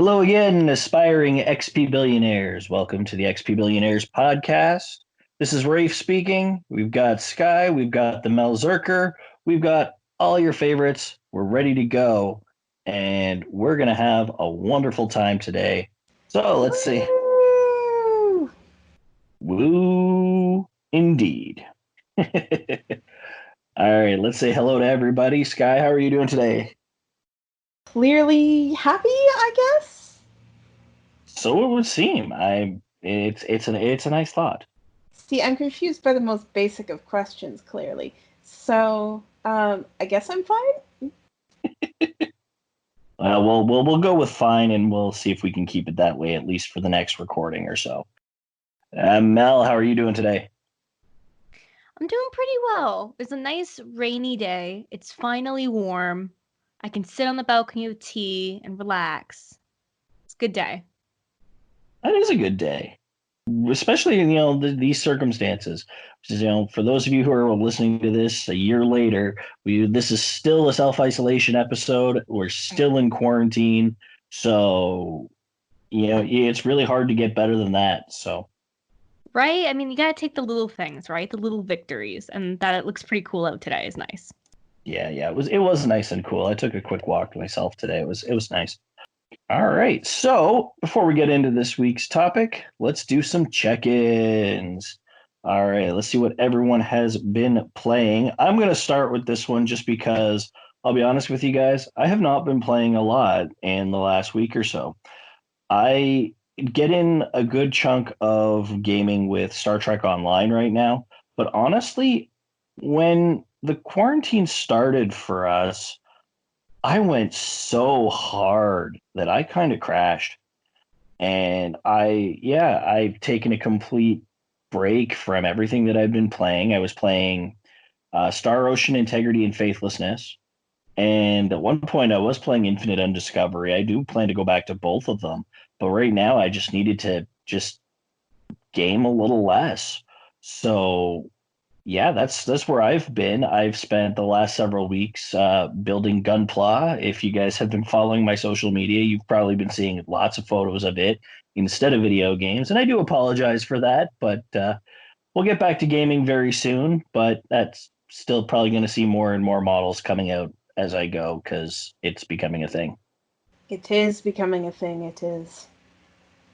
Hello again, aspiring XP billionaires. Welcome to the XP Billionaires podcast. This is Rafe speaking. We've got Sky, we've got the Mel Zerker, we've got all your favorites. We're ready to go, and we're going to have a wonderful time today. So let's see. Woo! Woo, indeed. All right, let's say hello to everybody. Sky, how are you doing today? Clearly happy, I guess. So it would seem. It's a nice thought. See, I'm confused by the most basic of questions, clearly. So, I guess I'm fine? We'll go with fine, and we'll see if we can keep it that way at least for the next recording or so. Mel, how are you doing today? I'm doing pretty well. It's a nice rainy day. It's finally warm. I can sit on the balcony with tea and relax. It's a good day. That is a good day, especially in these circumstances. For those of you who are listening to this a year later, this is still a self-isolation episode. We're still in quarantine, so it's really hard to get better than that. So, right? I mean, you gotta take the little things, right? The little victories, and that it looks pretty cool out today is nice. Yeah, it was nice and cool. I took a quick walk myself today. It was nice. All right. So before we get into this week's topic, let's do some check-ins. All right. Let's see what everyone has been playing. I'm going to start with this one just because I'll be honest with you guys. I have not been playing a lot in the last week or so. I get in a good chunk of gaming with Star Trek Online right now. But honestly, when the quarantine started for us, I went so hard that I kind of crashed. And I've taken a complete break from everything that I've been playing. I was playing Star Ocean Integrity and Faithlessness. And at one point, I was playing Infinite Undiscovery. I do plan to go back to both of them. But right now, I just needed to just game a little less. So yeah, that's where I've been. I've spent the last several weeks building Gunpla. If you guys have been following my social media, you've probably been seeing lots of photos of it instead of video games. And I do apologize for that, but we'll get back to gaming very soon. But that's still probably going to see more and more models coming out as I go because it's becoming a thing. It is becoming a thing, it is.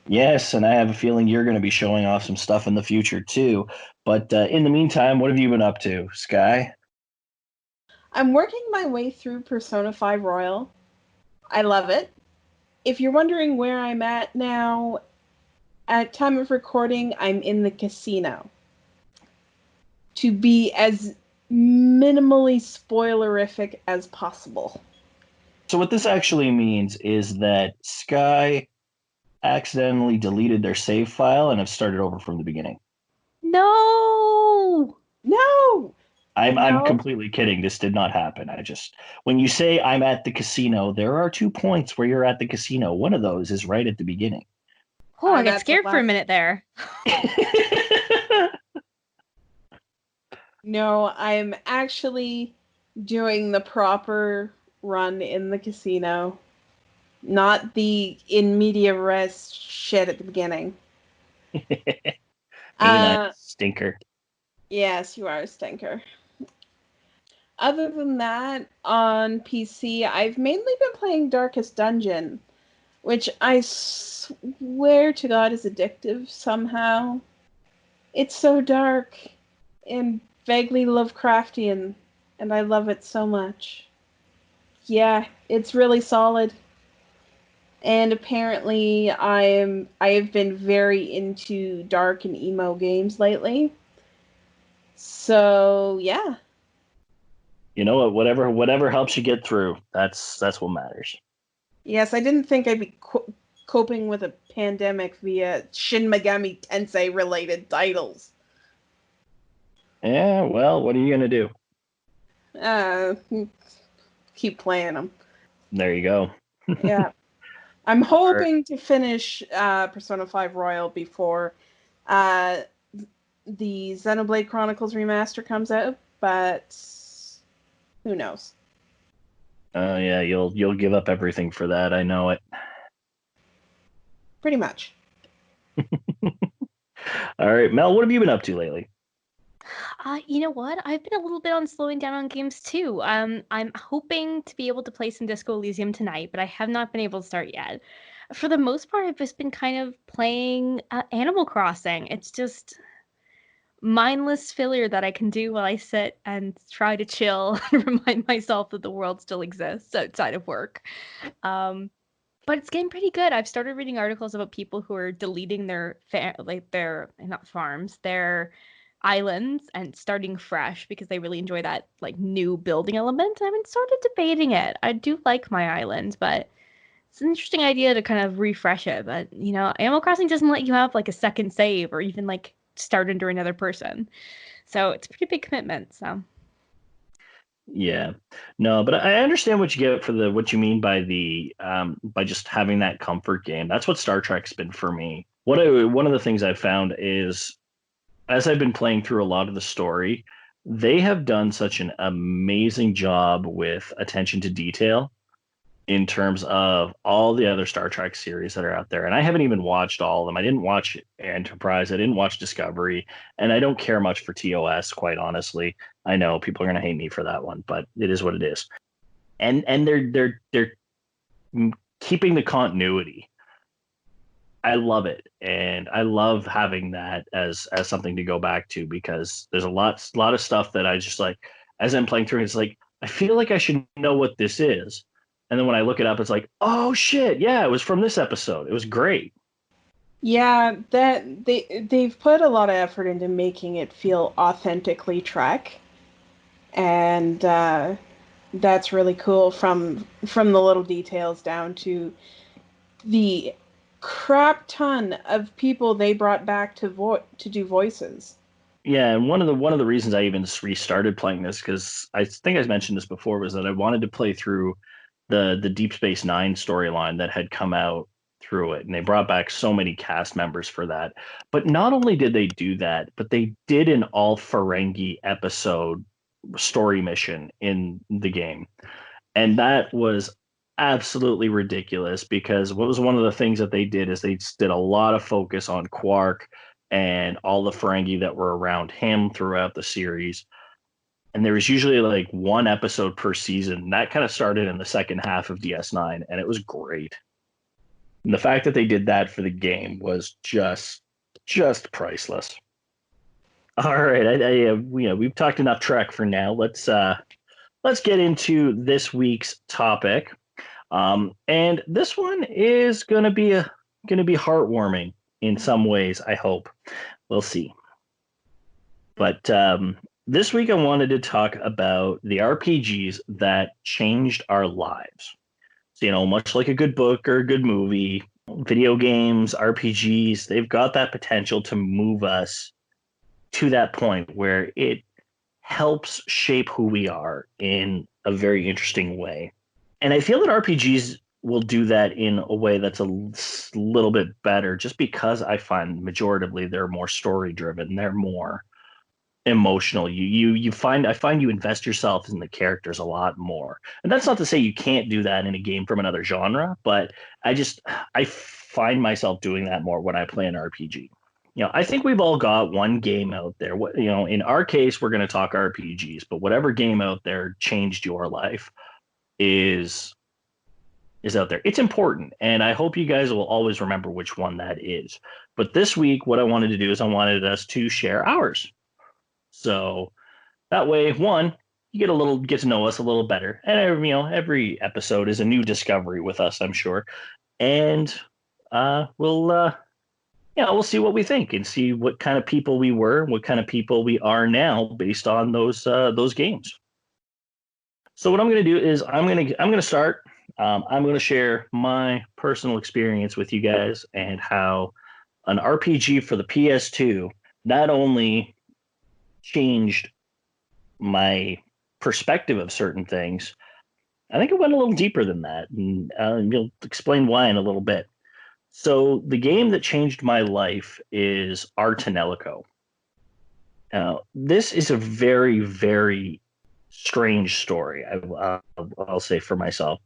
Yes, and I have a feeling you're going to be showing off some stuff in the future too. But in the meantime, what have you been up to, Sky? I'm working my way through Persona 5 Royal. I love it. If you're wondering where I'm at now, at time of recording, I'm in the casino. To be as minimally spoilerific as possible. So what this actually means is that Sky accidentally deleted their save file and have started over from the beginning. No! I'm completely kidding. This did not happen. When you say I'm at the casino, there are 2 points where you're at the casino. One of those is right at the beginning. Oh, I got scared for a minute there. No, I'm actually doing the proper run in the casino. Not the in media res shit at the beginning. Stinker. Yes, you are a stinker. Other than that, on PC, I've mainly been playing Darkest Dungeon, which I swear to God is addictive somehow. It's so dark and vaguely Lovecraftian, and I love it so much. Yeah, it's really solid. And apparently I have been very into dark and emo games lately. So, yeah. You know what? Whatever helps you get through. That's what matters. Yes, I didn't think I'd be coping with a pandemic via Shin Megami Tensei related titles. Yeah, well, what are you going to do? Keep playing them. There you go. Yeah. I'm hoping to finish Persona 5 Royal before the Xenoblade Chronicles Remaster comes out, but who knows? Yeah, you'll give up everything for that. I know it. pretty much. All right, Mel, what have you been up to lately? You know what? I've been a little bit on slowing down on games too. I'm hoping to be able to play some Disco Elysium tonight, but I have not been able to start yet. For the most part, I've just been kind of playing Animal Crossing. It's just mindless filler that I can do while I sit and try to chill and remind myself that the world still exists outside of work. Um, but it's getting pretty good. I've started reading articles about people who are deleting their not farms, their islands and starting fresh because they really enjoy that like new building element. I've been sort of debating it. I do like my island, but it's an interesting idea to kind of refresh it. But Animal Crossing doesn't let you have like a second save or even like start under another person. So it's a pretty big commitment. So Yeah, no, but I understand what you get for the what you mean by the by just having that comfort game. That's what Star Trek's been for me. One of the things I've found is as I've been playing through a lot of the story, they have done such an amazing job with attention to detail in terms of all the other Star Trek series that are out there. And I haven't even watched all of them. I didn't watch Enterprise, I didn't watch Discovery, and I don't care much for TOS, quite honestly. I know people are going to hate me for that one, but it is what it is. And they're keeping the continuity. I love it, and I love having that as something to go back to because there's a lot of stuff that I just like as I'm playing through. It's like I feel like I should know what this is, and then when I look it up, it's like, oh shit, yeah, it was from this episode. It was great. Yeah, that they've put a lot of effort into making it feel authentically Trek, and that's really cool. From the little details down to the crap ton of people they brought back to do voices. Yeah, and one of the reasons I even restarted playing this because I think I mentioned this before was that I wanted to play through the Deep Space Nine storyline that had come out through it, and they brought back so many cast members for that. But not only did they do that, but they did an all Ferengi episode story mission in the game, and that was absolutely ridiculous because what was one of the things that they did is they did a lot of focus on Quark and all the Ferengi that were around him throughout the series. And there was usually like one episode per season. That kind of started in the second half of DS9, and it was great. And the fact that they did that for the game was just priceless. All right, we've talked enough Trek for now. Let's get into this week's topic. And this one is gonna be heartwarming in some ways. I hope we'll see. But this week I wanted to talk about the RPGs that changed our lives. So, much like a good book or a good movie, video games, RPGs, they've got that potential to move us to that point where it helps shape who we are in a very interesting way. And I feel that RPGs will do that in a way that's little bit better just because I find majoritively they're more story driven. They're more emotional. You find I find you invest yourself in the characters a lot more. And that's not to say you can't do that in a game from another genre, but I find myself doing that more when I play an RPG. I think we've all got one game out there. In our case, we're going to talk RPGs, but whatever game out there changed your life is out there. It's important, and I hope you guys will always remember which one that is. But this week, what I wanted to do is I wanted us to share ours. So that way, one, you get to know us a little better, and every episode is a new discovery with us, I'm sure, and we'll see what we think and see what kind of people we were, what kind of people we are now, based on those games. So what I'm going to do is I'm going to start. I'm going to share my personal experience with you guys and how an RPG for the PS2 not only changed my perspective of certain things. I think it went a little deeper than that, and you'll explain why in a little bit. So the game that changed my life is Artanelico. Now, this is a very, very strange story. I'll say for myself.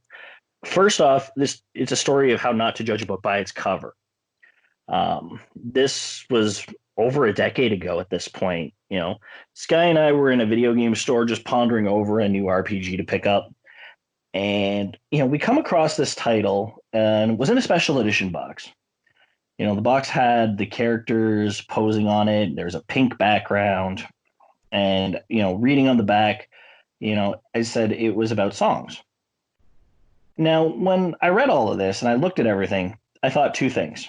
First off, it's a story of how not to judge a book by its cover. This was over a decade ago at this point. Sky and I were in a video game store just pondering over a new RPG to pick up. And, we come across this title and it was in a special edition box. The box had the characters posing on it. There's a pink background. And, reading on the back, I said it was about songs. Now, when I read all of this and I looked at everything, I thought two things.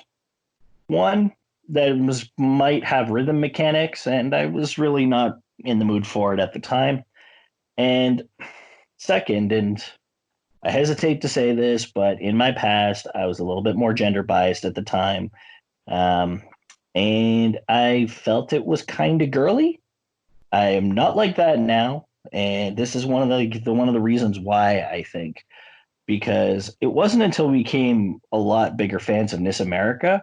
One, that it might have rhythm mechanics, and I was really not in the mood for it at the time. And second, and I hesitate to say this, but in my past, I was a little bit more gender biased at the time. Um, and I felt it was kind of girly. I am not like that now. And this is one of the reasons why, I think, because it wasn't until we became a lot bigger fans of Miss America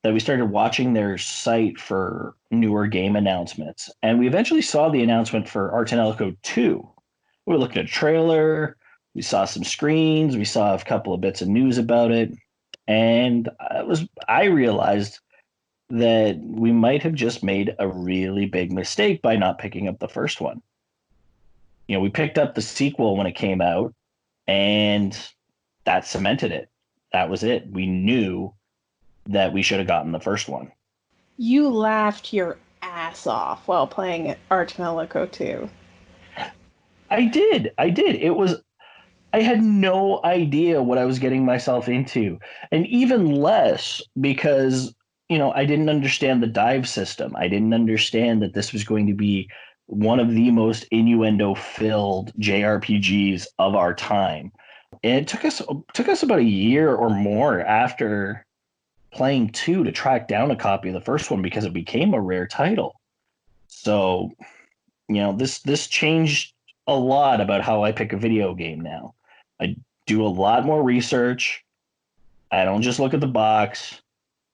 that we started watching their site for newer game announcements. And we eventually saw the announcement for Art and Elco 2. We were looking at a trailer, we saw some screens, we saw a couple of bits of news about it, and I realized that we might have just made a really big mistake by not picking up the first one. We picked up the sequel when it came out, and that cemented it. That was it. We knew that we should have gotten the first one. You laughed your ass off while playing Arch and Elco 2. I did. I had no idea what I was getting myself into. And even less because, I didn't understand the dive system. I didn't understand that this was going to be one of the most innuendo-filled JRPGs of our time. And it took us about a year or more after playing 2 to track down a copy of the first one because it became a rare title. So, this changed a lot about how I pick a video game now. I do a lot more research. I don't just look at the box,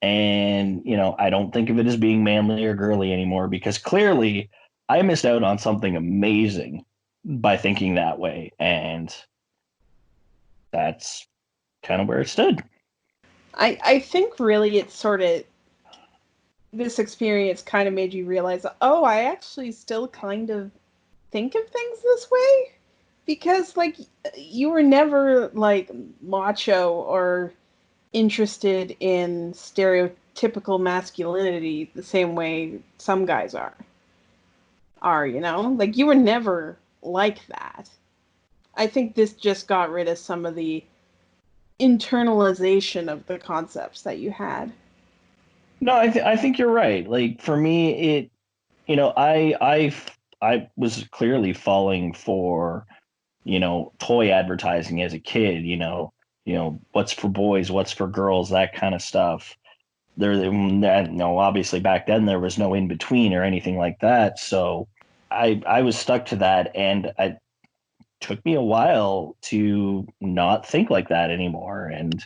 and I don't think of it as being manly or girly anymore because clearly I missed out on something amazing by thinking that way, and that's kind of where it stood. I think really it's sort of this experience kind of made you realize, oh, I actually still kind of think of things this way, because you were never macho or interested in stereotypical masculinity the same way some guys are you were never like that. I think this just got rid of some of the internalization of the concepts that you had. No, I think you're right. Like for me, it I was clearly falling for toy advertising as a kid. What's for boys, what's for girls, that kind of stuff. Obviously back then there was no in between or anything like that. So I was stuck to that, and it took me a while to not think like that anymore. And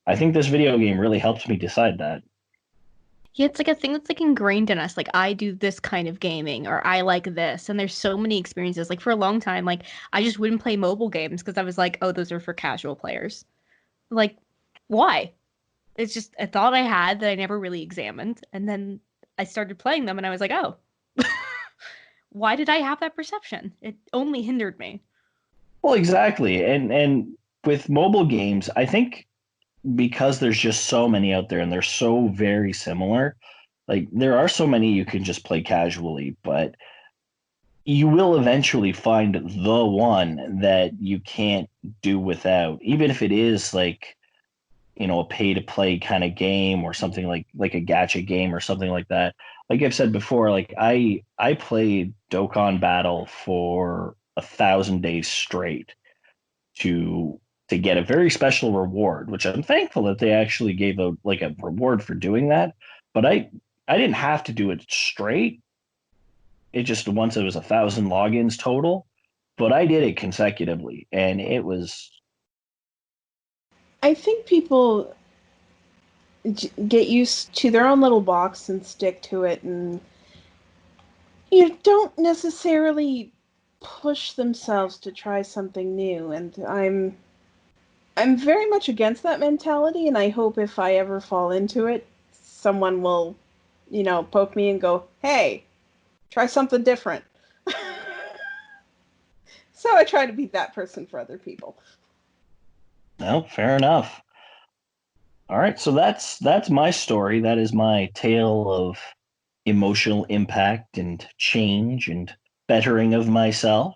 I think this video game really helped me decide that. Yeah, it's like a thing that's like ingrained in us. Like I do this kind of gaming or I like this. And there's so many experiences. Like for a long time, like I just wouldn't play mobile games because I was like, oh, those are for casual players. Like, why? It's just a thought I had that I never really examined. And then I started playing them and I was like, oh, why did I have that perception? It only hindered me. Well, exactly. And with mobile games, I think because there's just so many out there and they're so very similar, like there are so many you can just play casually, but you will eventually find the one that you can't do without, even if it is like, a pay to play kind of game or something like a gacha game or something like that. Like I've said before, like I played Dokkan Battle for 1,000 days straight to get a very special reward, which I'm thankful that they actually gave a reward for doing that. But I didn't have to do it straight. It just once it was 1,000 logins total, but I did it consecutively, and it was. I think people get used to their own little box and stick to it, and you don't necessarily push themselves to try something new. And I'm very much against that mentality, and I hope if I ever fall into it someone will, poke me and go, hey, try something different. So I try to be that person for other people. No, fair enough. All right, so that's my story. That is my tale of emotional impact and change and bettering of myself.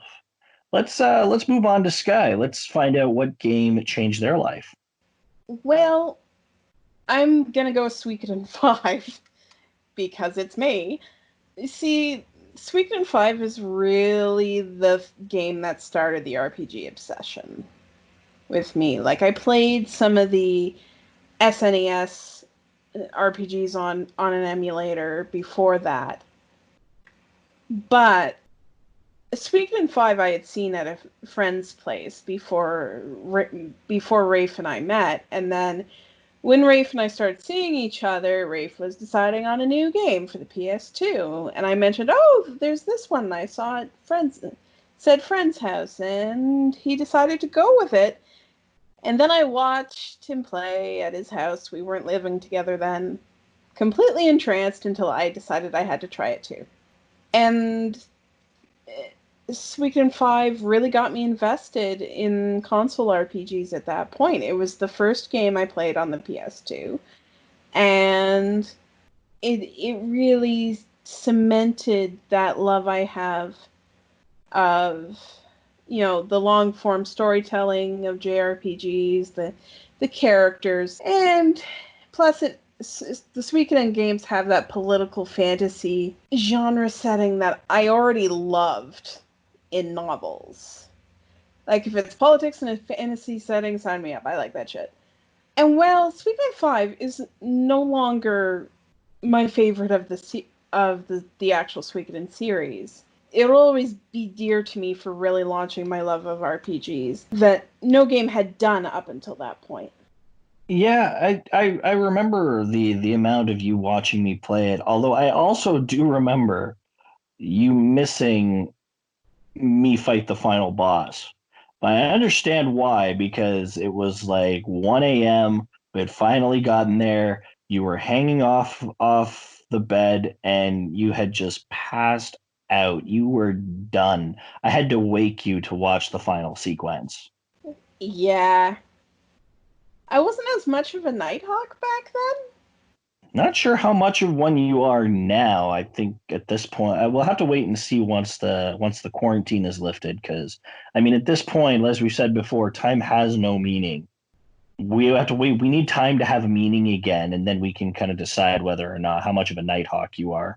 Let's move on to Sky. Let's find out what game changed their life. Well, I'm gonna go Suikoden 5 because it's me. You see, Suikoden 5 is really the game that started the RPG obsession with me. Like, I played some of the SNES RPGs on an emulator before that, but Suikoden 5 I had seen at a friend's place before Rafe and I met, and then when Rafe and I started seeing each other, Rafe was deciding on a new game for the PS2, and I mentioned, "Oh, there's this one I saw at friend's house," and he decided to go with it. And then I watched him play at his house. We weren't living together then. Completely entranced until I decided I had to try it too. And Suikoden 5 really got me invested in console RPGs at that point. It was the first game I played on the PS2, and it really cemented that love I have of the long form storytelling of JRPGs, the characters, and plus the Suikoden games have that political fantasy genre setting that I already loved in novels. Like, if it's politics in a fantasy setting, sign me up. I like that shit. And while Suikoden 5 is no longer my favorite of the actual Suikoden series, it'll always be dear to me for really launching my love of RPGs that no game had done up until that point. Yeah, I remember the amount of you watching me play it, although I also do remember you missing me fight the final boss. But I understand why, because it was like 1 a.m. We had finally gotten there. You were hanging off the bed and you had just passed out. You were done. I had to wake you to watch the final sequence. Yeah. I wasn't as much of a Nighthawk back then. Not sure how much of one you are now. I think at this point, we'll have to wait and see once the quarantine is lifted. Because I mean, at this point, as we said before, time has no meaning. We have to wait. We need time to have a meaning again, and then we can kind of decide whether or not how much of a Nighthawk you are.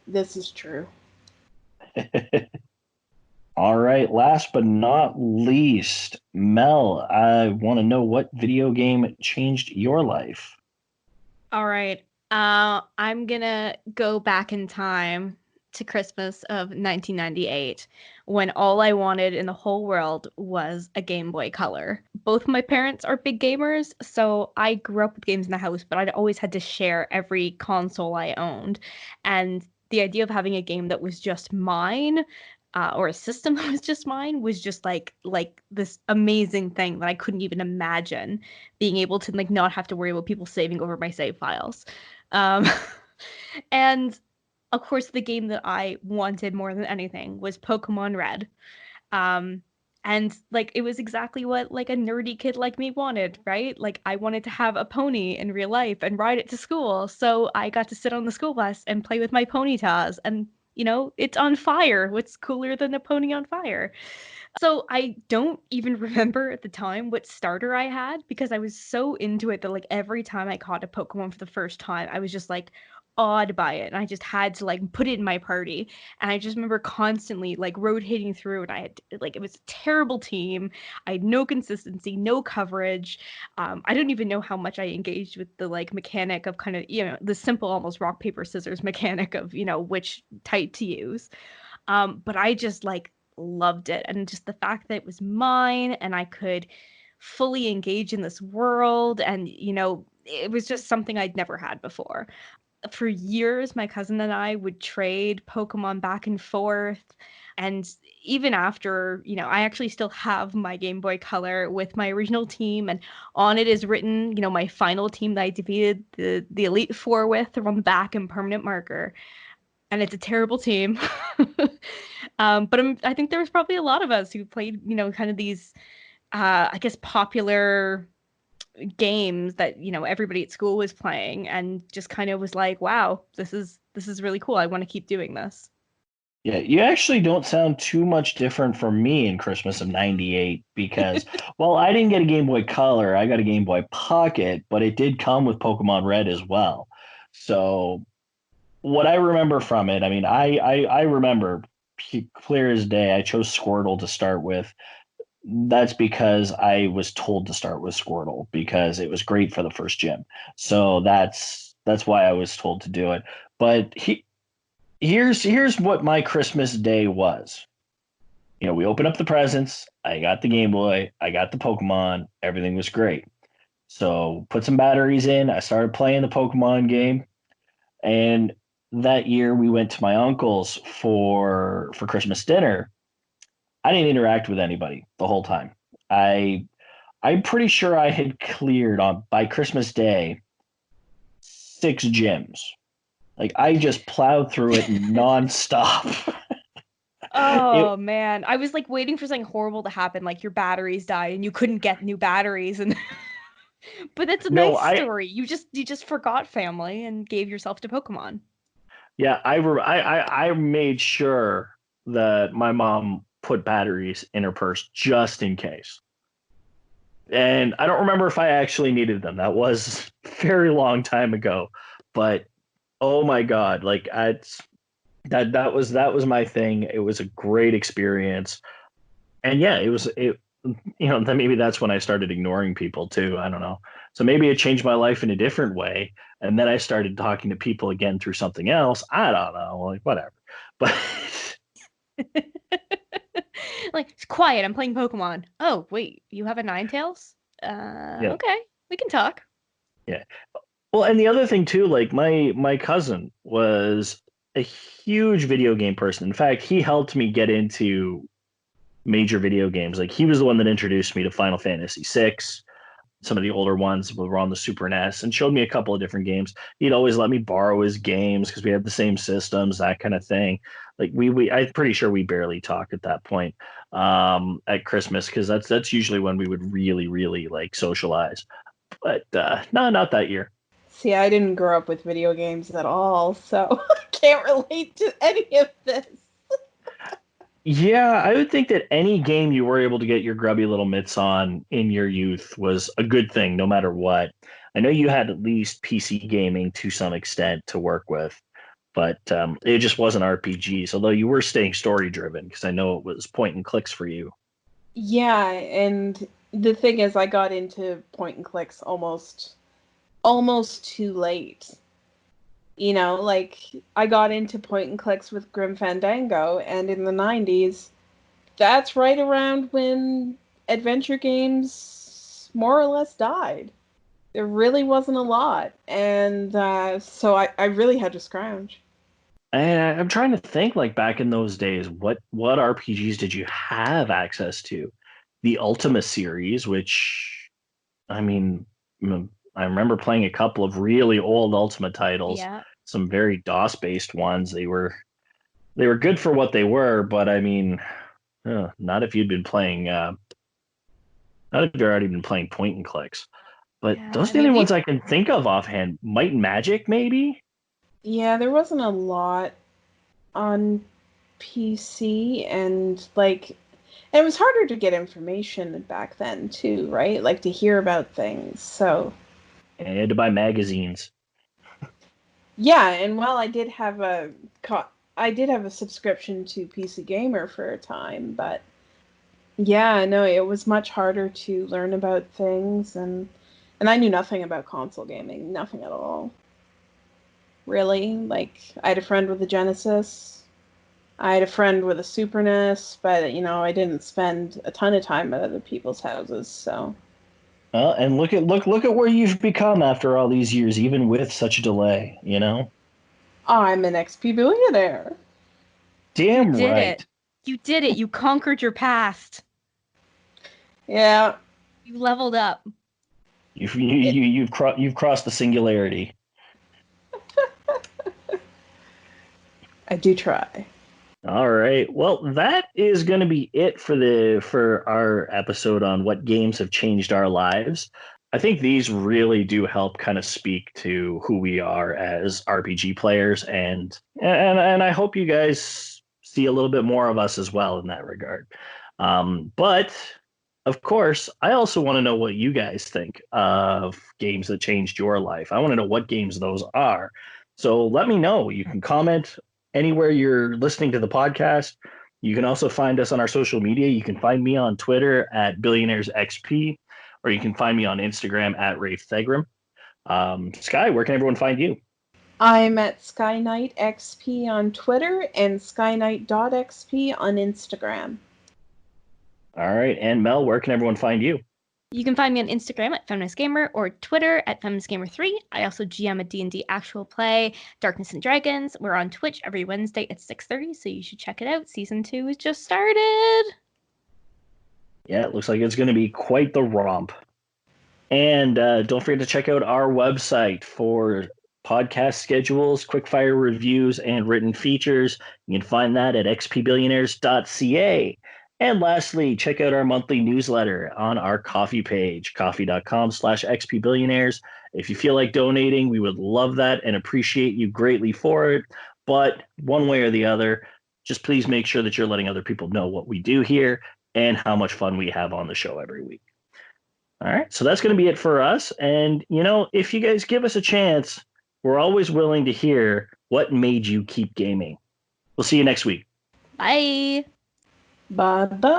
This is true. All right. Last but not least, Mel, I want to know what video game changed your life. All right. I'm gonna go back in time to Christmas of 1998 when all I wanted in the whole world was a Game Boy Color. Both my parents are big gamers, so I grew up with games in the house, but I'd always had to share every console I owned. And the idea of having a game that was just mine, or a system that was just mine, was just like this amazing thing that I couldn't even imagine being able to like not have to worry about people saving over my save files. Um, and of course, the game that I wanted more than anything was Pokemon Red. Um, and like it was exactly what like a nerdy kid like me wanted, right? Like I wanted to have a pony in real life and ride it to school. So I got to sit on the school bus and play with my ponytas and it's on fire. What's cooler than a pony on fire? So I don't even remember at the time what starter I had because I was so into it that like every time I caught a Pokemon for the first time, I was just like awed by it. And I just had to like put it in my party. And I just remember constantly like rotating through and I had like it was a terrible team. I had no consistency, no coverage. I don't even know how much I engaged with the like mechanic of kind of, the simple almost rock, paper, scissors mechanic of, which type to use. But I just like loved it. And just the fact that it was mine and I could fully engage in this world and, it was just something I'd never had before. for years, my cousin and I would trade Pokemon back and forth. And even after, I actually still have my Game Boy Color with my original team, and on it is written, my final team that I defeated the Elite Four with on the back in permanent marker. And it's a terrible team. But I think there was probably a lot of us who played, kind of these, I guess, popular games that everybody at school was playing, and just kind of was like, wow, this is really cool. I want to keep doing this. Yeah, you actually don't sound too much different from me in Christmas of '98 because, well, I didn't get a Game Boy Color. I got a Game Boy Pocket, but it did come with Pokemon Red as well. So what I remember from it, I mean, I remember clear as day. I chose Squirtle to start with. That's because I was told to start with Squirtle because it was great for the first gym. So that's why I was told to do it. But here's what my Christmas day was. We opened up the presents. I got the Game Boy. I got the Pokemon. Everything was great. So put some batteries in. I started playing the Pokemon game, and that year we went to my uncle's for Christmas dinner. I didn't interact with anybody the whole time. I'm pretty sure I had cleared on by Christmas Day 6 gyms. Like I just plowed through it nonstop. Oh man, I was like waiting for something horrible to happen, like your batteries died and you couldn't get new batteries, and but it's a nice story. You just forgot family and gave yourself to Pokemon. Yeah, I made sure that my mom put batteries in her purse just in case. And I don't remember if I actually needed them. That was a very long time ago, but oh my god, like that was my thing. It was a great experience. And yeah, then maybe that's when I started ignoring people too. I don't know. So maybe it changed my life in a different way. And then I started talking to people again through something else. I don't know, like whatever. But like, it's quiet. I'm playing Pokemon. Oh, wait, you have a Ninetales? yeah. Okay, we can talk. Yeah. Well, and the other thing too, like my cousin was a huge video game person. In fact, he helped me get into major video games. Like he was the one that introduced me to Final Fantasy VI. Some of the older ones were on the Super NES and showed me a couple of different games. He'd always let me borrow his games because we had the same systems, that kind of thing. Like I'm pretty sure we barely talked at that point at Christmas because that's usually when we would really, really like socialize. But no, not that year. See, I didn't grow up with video games at all, so I can't relate to any of this. Yeah, I would think that any game you were able to get your grubby little mitts on in your youth was a good thing, no matter what. I know you had at least PC gaming to some extent to work with, but it just wasn't RPGs, although you were staying story driven because I know it was point and clicks for you. Yeah, and the thing is, I got into point and clicks almost too late. Like I got into point and clicks with Grim Fandango, and in the 90s, that's right around when adventure games more or less died. There really wasn't a lot, and so I really had to scrounge. And I'm trying to think, like back in those days, what RPGs did you have access to? The Ultima series, which I mean, I remember playing a couple of really old Ultima titles, Yeah. some very DOS based ones. They were good for what they were, but I mean, not if you'd been playing, not if you'd already been playing point and clicks. But Yeah, those I are the only mean, ones I can think of offhand. Might and Magic, maybe. Yeah, there wasn't a lot on PC, and it was harder to get information back then too, right? Like to hear about things. So And you had to buy magazines. yeah, and while I did have a subscription to PC Gamer for a time, but yeah, no, it was much harder to learn about things, and I knew nothing about console gaming, nothing at all. Really. Like I had a friend with a Genesis. I had a friend with a Super NES, but I didn't spend a ton of time at other people's houses, so And look at where you've become after all these years, even with such a delay. You know, I'm an XP billionaire. You damn did right. it. You did it. You conquered your past. Yeah. You leveled up. You've crossed the singularity. I do try. All right. Well, that is going to be it for our episode on what games have changed our lives. I think these really do help kind of speak to who we are as RPG players, and I hope you guys see a little bit more of us as well in that regard. But of course, I also want to know what you guys think of games that changed your life. I want to know what games those are. So let me know. You can comment anywhere you're listening to the podcast. You can also find us on our social media. You can find me on Twitter at BillionairesXP, or you can find me on Instagram at Rafe Thegrim. Sky, where can everyone find you? I'm at SkyKnightXP on Twitter and SkyKnight.xp on Instagram. All right. And Mel, where can everyone find you? You can find me on Instagram at Feminist Gamer or Twitter at FeministGamer3. I also GM a D&D actual play, Darkness and Dragons. We're on Twitch every Wednesday at 6:30, so you should check it out. Season 2 has just started. Yeah, it looks like it's going to be quite the romp. And don't forget to check out our website for podcast schedules, quickfire reviews, and written features. You can find that at xpbillionaires.ca. And lastly, check out our monthly newsletter on our coffee page, coffee.com/xpbillionaires. If you feel like donating, we would love that and appreciate you greatly for it. But one way or the other, just please make sure that you're letting other people know what we do here and how much fun we have on the show every week. All right, so that's going to be it for us. And, if you guys give us a chance, we're always willing to hear what made you keep gaming. We'll see you next week. Bye. Bye-bye.